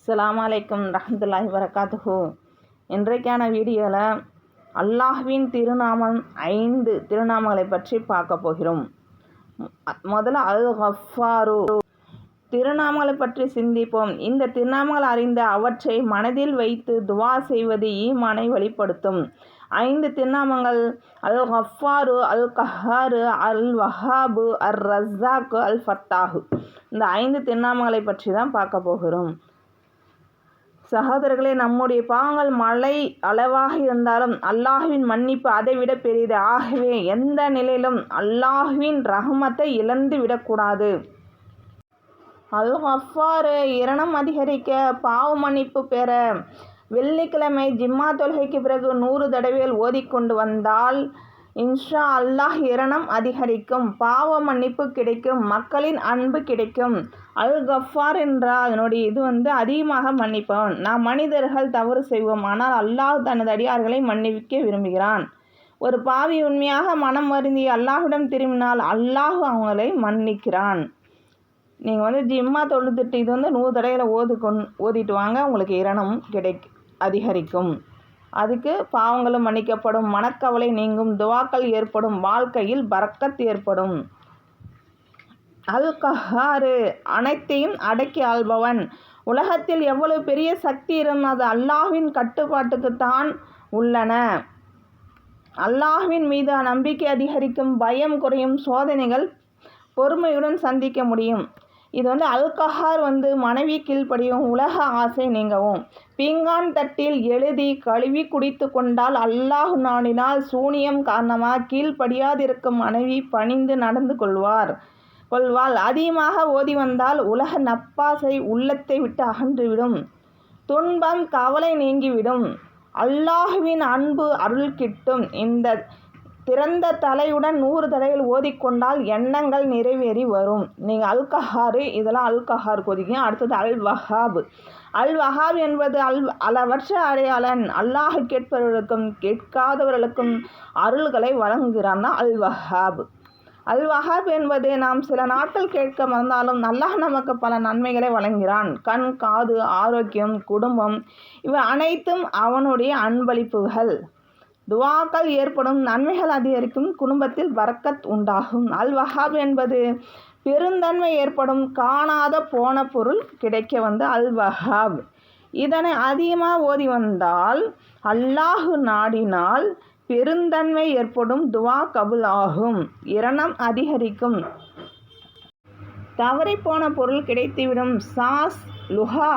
அஸ்ஸலாமு அலைக்கும் ரஹ்மத்துல்லாஹி வரகாத்துஹு. இன்றைக்கான வீடியோவில் அல்லாஹ்வின் திருநாமம் 5 திருநாமங்களை பற்றி பார்க்க போகிறோம். முதல்ல அல் கஃபாரு திருநாமங்களை பற்றி சிந்திப்போம். இந்த திருநாமங்கள் அறிந்த அவற்றை மனதில் வைத்து துவா செய்வது ஈமானை வெளிப்படுத்தும். 5 திருநாமங்கள் அல் கஃபாரு, அல் கஹாரு, அல் வஹாபு, அர் ரஸாக்கு, அல் ஃபத்தாஹு. இந்த 5 திருநாமங்களை பற்றி தான் பார்க்க போகிறோம். சகோதரர்களே, நம்முடைய பாவங்கள் மழை அளவாக இருந்தாலும் அல்லாஹ்வின் மன்னிப்பு அதை விட பெரியது. ஆகவே எந்த நிலையிலும் அல்லாஹ்வின் ரஹ்மத்தை இழந்து விடக்கூடாது. அல் கஃபாரு இரணம் அதிகரிக்க, பாவ மன்னிப்பு பெற வெள்ளிக்கிழமை ஜிம்மா தொழுகைக்கு பிறகு 100 தடவைகள் ஓதிக்கொண்டு வந்தால் இன்ஷா அல்லாஹ் இரணம் அதிகரிக்கும், பாவ மன்னிப்பு கிடைக்கும், மக்களின் அன்பு கிடைக்கும். அல் கஃபார் என்றால் அதனுடைய இது அதிகமாக மன்னிப்பவன். நாம் மனிதர்கள் தவறு செய்வோம், ஆனால் அல்லாஹ் தனது அடியார்களை மன்னிக்க விரும்புகிறான். ஒரு பாவி உண்மையாக மனம் வருந்தி அல்லாஹ்விடம் திரும்பினால் அல்லாஹ் அவங்களை மன்னிக்கிறான். நீங்கள் ஜிம்மா தொழுதுட்டு இது 100 தடவைகளை ஓதிட்டு வாங்க, உங்களுக்கு இரணம் அதிகரிக்கும். அதுக்கு பாவங்களும் மன்னிக்கப்படும், மனக்கவலை நீங்கும், துவாக்கள் ஏற்படும், வாழ்க்கையில் பரக்கத் ஏற்படும். அல் கஹாரு அனைத்தையும் அடக்கி ஆள்பவன். உலகத்தில் எவ்வளவு பெரிய சக்தி இருந்தால் அது அல்லாஹ்வின் கட்டுப்பாட்டுக்குத்தான் உள்ளன. அல்லாஹ்வின் மீது நம்பிக்கை அதிகரிக்கும், பயம் குறையும், சோதனைகள் பொறுமையுடன் சந்திக்க முடியும். இது அல் கஹார் மனைவி கீழ்ப்படியும், உலக ஆசை நீங்கவும். பீங்கான் தட்டில் எழுதி கழுவி குடித்து கொண்டால் அல்லாஹ் நாடினால் சூனியம் காரணமாக கீழ்ப்படியாதிருக்கும் மனைவி பணிந்து நடந்து கொள்வாள். அதிகமாக ஓதி வந்தால் உலக நப்பாசை உள்ளத்தை விட்டு அகன்றுவிடும், துன்பம் கவலை நீங்கிவிடும், அல்லாஹ்வின் அன்பு அருள் கிட்டும். இந்த திறந்த தலையுடன் 100 தடவைகள் ஓதிக்கொண்டால் எண்ணங்கள் நிறைவேறி வரும். நீங்கள் அல் கஹாரு இதெல்லாம் அல் கஹார் கொதிங்க. அடுத்தது அல் வஹாப். அல் வஹாப் என்பது அளவற்ற அடையாளன். அல்லாஹ் கேட்பவர்களுக்கும் கேட்காதவர்களுக்கும் அருள்களை வழங்குகிறான் அல் வஹாப். அல் வஹாப் என்பது நாம் சில நாட்கள் கேட்க மறந்தாலும் அல்லாஹ் நமக்கு பல நன்மைகளை வழங்குகிறான். கண், காது, ஆரோக்கியம், குடும்பம் இவை அனைத்தும் அவனுடைய அன்பளிப்புகள். துவாக்கள் ஏற்படும், நன்மைகள் அதிகரிக்கும், குடும்பத்தில் பரக்கத் உண்டாகும். அல் வஹாப் என்பது பெருந்தன்மை ஏற்படும், காணாத போன பொருள் கிடைக்க அல் வஹாப். இதனை அதிகமாக ஓதி வந்தால் அல்லாஹ் நாடினால் பெருந்தன்மை ஏற்படும், துவா கபுல் ஆகும், இரணம் அதிகரிக்கும், தவறி போன பொருள் கிடைத்துவிடும். சாஸ் லுஹா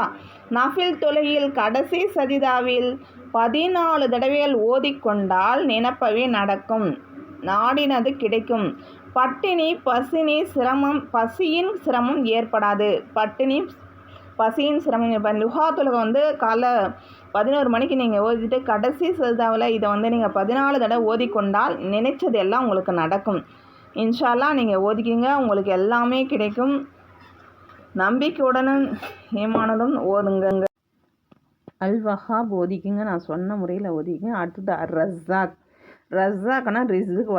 நஃபில் தொழுகையில் கடைசி சஜிதாவில் 14 தடவைகள் ஓதிக்கொண்டால் நினைப்பவே நடக்கும், நாடினது கிடைக்கும். பட்டினி பசியின் சிரமம் ஏற்படாது. பசியின் சிரமம் லுஹா தொழுகை காலை 11 மணிக்கு நீங்கள் ஓதிட்டு கடைசி சஜிதாவில் இதை நீங்கள் 14 தடவை ஓதிக்கொண்டால் நினைச்சது எல்லாம் உங்களுக்கு நடக்கும். இன்ஷா அல்லாஹ் நீங்கள் ஓதிக்கிங்க, உங்களுக்கு எல்லாமே கிடைக்கும். நம்பிக்கையுடனும் ஏமானதும் ஓதுங்க. அல் வஹாப் ஓதிக்குங்க, நான் சொன்ன முறையில் ஓதிக்குங்க. அடுத்தது அர் ரஸாக். ரஸாக்னா ரிஸ்க்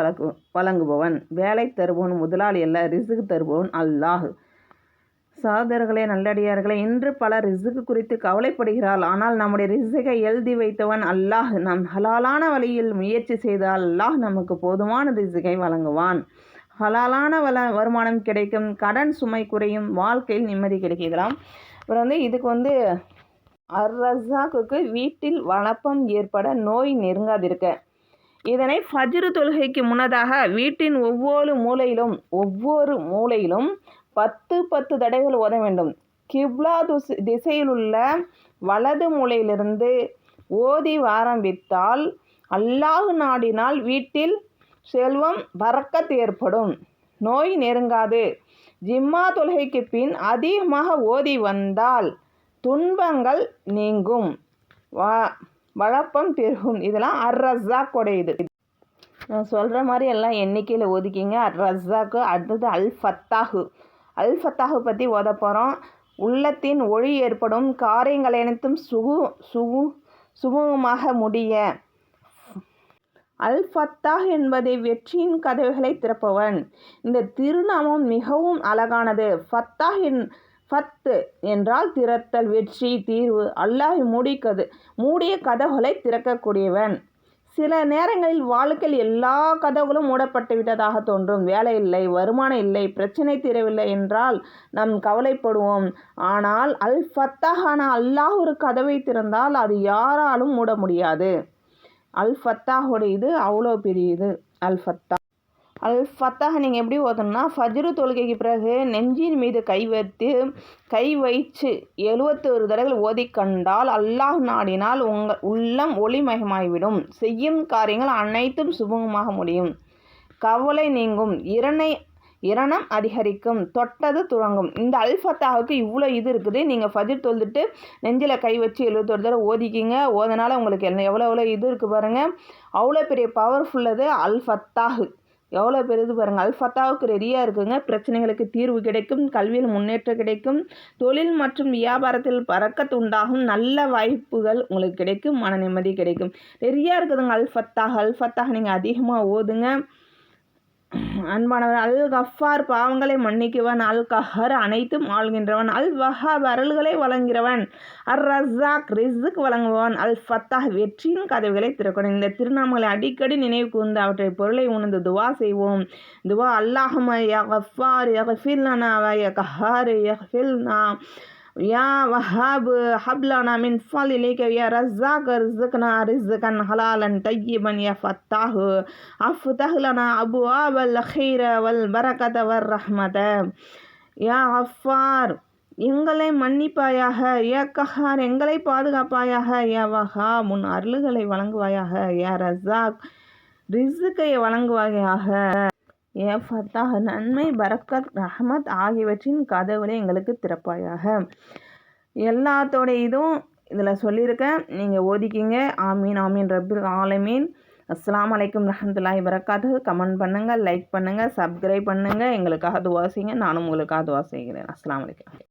வழங்குபவன், வேலை தருபவன், முதலாளி அல்ல, ரிஸ்க் தருபவன் அல்லாஹ். சகோதரர்களே, நல்லடியார்களே, இன்று பல ரிஸ்க் குறித்து கவலைப்படுகிறாள். ஆனால் நம்முடைய ரிஸ்கை எழுதி வைத்தவன் அல்லாஹ். நாம் ஹலாலான வழியில் முயற்சி செய்தால் அல்லாஹ் நமக்கு போதுமான ரிஸ்கை வழங்குவான். ஹலாலான வருமானம் கிடைக்கும், கடன் சுமை குறையும், வாழ்க்கையில் நிம்மதி கிடைக்கலாம். அப்புறம் இதுக்கு அர் ரஸாக்குக்கு வீட்டில் வளப்பம் ஏற்பட, நோய் நெருங்காதிருக்க. இதனை ஃபஜ்ர் தொழுகைக்கு முன்னதாக வீட்டின் ஒவ்வொரு மூலையிலும் 10 தடவைகள் ஓத வேண்டும். கிப்லா திசையில் உள்ள வலது மூலையிலிருந்து ஓதி ஆரம்பித்தால் அல்லாஹ் நாடினால் வீட்டில் செல்வம் பரக்கத் ஏற்படும், நோய் நெருங்காது. ஜிம்மா தொழுகைக்கு பின் அதிகமாக ஓதி வந்தால் துன்பங்கள் நீங்கும், வளப்பம் பெருகும். இதெல்லாம் அர் ரஸாக்கோடைய இது. நான் சொல்கிற மாதிரி எல்லாம் எண்ணிக்கையில் ஓதிக்கிங்க. அர் ரஸாக்கு. அடுத்தது அல் ஃபத்தாஹு. அல் ஃபத்தாஹு பற்றி ஓத போகிறோம். உள்ளத்தின் ஒளி ஏற்படும், காரியங்கள் அனைத்தும் சுமூகமாக முடிய. அல் ஃபத்தாஹ் என்பதை வெற்றியின் கதவுகளை திறப்பவன். இந்த திருநாமம் மிகவும் அழகானது. ஃபத்தாஹ் ஃபத்து என்றால் திறத்தல், வெற்றி, தீர்வு. அல்லாஹ் மூடிய கதவுகளை திறக்கக்கூடியவன். சில நேரங்களில் வாழ்க்கையில் எல்லா கதவுகளும் மூடப்பட்டு விட்டதாக தோன்றும். வேலை இல்லை, வருமானம் இல்லை, பிரச்சனை தீரவில்லை என்றால் நாம் கவலைப்படுவோம். ஆனால் அல் ஃபத்தாஹான அல்லாஹ் ஒரு கதவை திறந்தால் அது யாராலும் மூட முடியாது. அல் ஃபத்தாஹோட இது அவ்வளோ பெரிய இது. அல் ஃபத்தாஹ் நீங்கள் எப்படி ஓதணும்னா, ஃபஜ்ரு தொழுகைக்கு பிறகு நெஞ்சின் மீது கை வைத்து 71 தடவைகள் ஓதி கண்டால் அல்லாஹ் நாடினால் உங்கள் உள்ளம் ஒளிமயமாகிவிடும். செய்யும் காரியங்கள் அனைத்தும் சுபமாக முடியும். கவலை நீங்கும். இரணம் அதிகரிக்கும். தொட்டது துவங்கும். இந்த அல் ஃபத்தாஹுக்கு இவ்வளோ இது இருக்குது. நீங்கள் ஃபஜ்ர் தொழுதுட்டு நெஞ்சில் கை வச்சு 71 தடவை ஓதிக்கிங்க. ஓதனால உங்களுக்கு எவ்வளோ இது இருக்குது பாருங்கள். அவ்வளோ பெரிய பவர்ஃபுல்லது அல் ஃபத்தாஹு. எவ்வளோ பெருது பாருங்கள். அல் ஃபத்தாஹுக்கு ரெடியாக இருக்குங்க. பிரச்சனைகளுக்கு தீர்வு கிடைக்கும், கல்வியில் முன்னேற்றம் கிடைக்கும், தொழில் மற்றும் வியாபாரத்தில் பறக்கத்து உண்டாகும், நல்ல வாய்ப்புகள் உங்களுக்கு கிடைக்கும், மன நிம்மதி கிடைக்கும். நிறையா இருக்குதுங்க அல் ஃபத்தாஹ் நீங்கள் அதிகமாக ஓதுங்க. அன்பானவர். அல் கஃபார் பாவங்களை மன்னிக்குவன். அல் கஹர் அனைத்தும் ஆள்கின்றவன். அல் வஹாப் அருள்களை வழங்குகிறவன். அர் ரஸாக் ரிஸ்க் வழங்குபவன். அல் ஃபத்தாஹ் வெற்றியின் கதவுகளை திறக்கணும். இந்த திருநாமங்களை அடிக்கடி நினைவு கூர்ந்து அவற்றை பொருளை உணர்ந்து துவா செய்வோம். துவா அல்லாஹும்ம யா கஃபார் யக்ஃபிர் லனா வ யா கஹார் யக்ஃபிர் லனா யா வஹாப் ஹப்லனா மின் ஃபலிலிக யா ரஸாக் ரிஸ்க்னா ரிஸ்கன் ஹலாலன் தய்யிபன் யா ஃபத்தாஹ் அஃப்தஹ் லனா அபுவாபல் ഖൈர வல் பரக்கத வர் ரஹ்மத. யா கஃபார் எங்களை மன்னிப்பாயாக. யா கஹார் எங்களை பாதுகாப்பாயாக. யா வஹாப் உன் அருள்களை வழங்குவாயாக. யா ரஸாக் ரிஸ்கை வழங்குவாயாக. ஏ ஃபத்தாஹ் நன்மை, பரக்கத், ரஹ்மத் ஆகியவற்றின் கதவுகளை எங்களுக்கு திறப்பாயாக. எல்லாத்தோட இதுவும் இதில் சொல்லியிருக்கேன். நீங்கள் ஓதிக்கிங்க. ஆமீன் ஆமீன் ரப்பில் ஆலமீன். அஸ்ஸலாமு அலைக்கும் ரஹ்மத்துல்லாஹி பரக்காத்துஹு. கமெண்ட் பண்ணுங்கள், லைக் பண்ணுங்கள், சப்ஸ்கிரைப் பண்ணுங்கள். எங்களுக்காக துவா செய்யுங்க. நானும் உங்களுக்காக துவா செய்கிறேன். அஸ்ஸலாமு அலைக்கும்.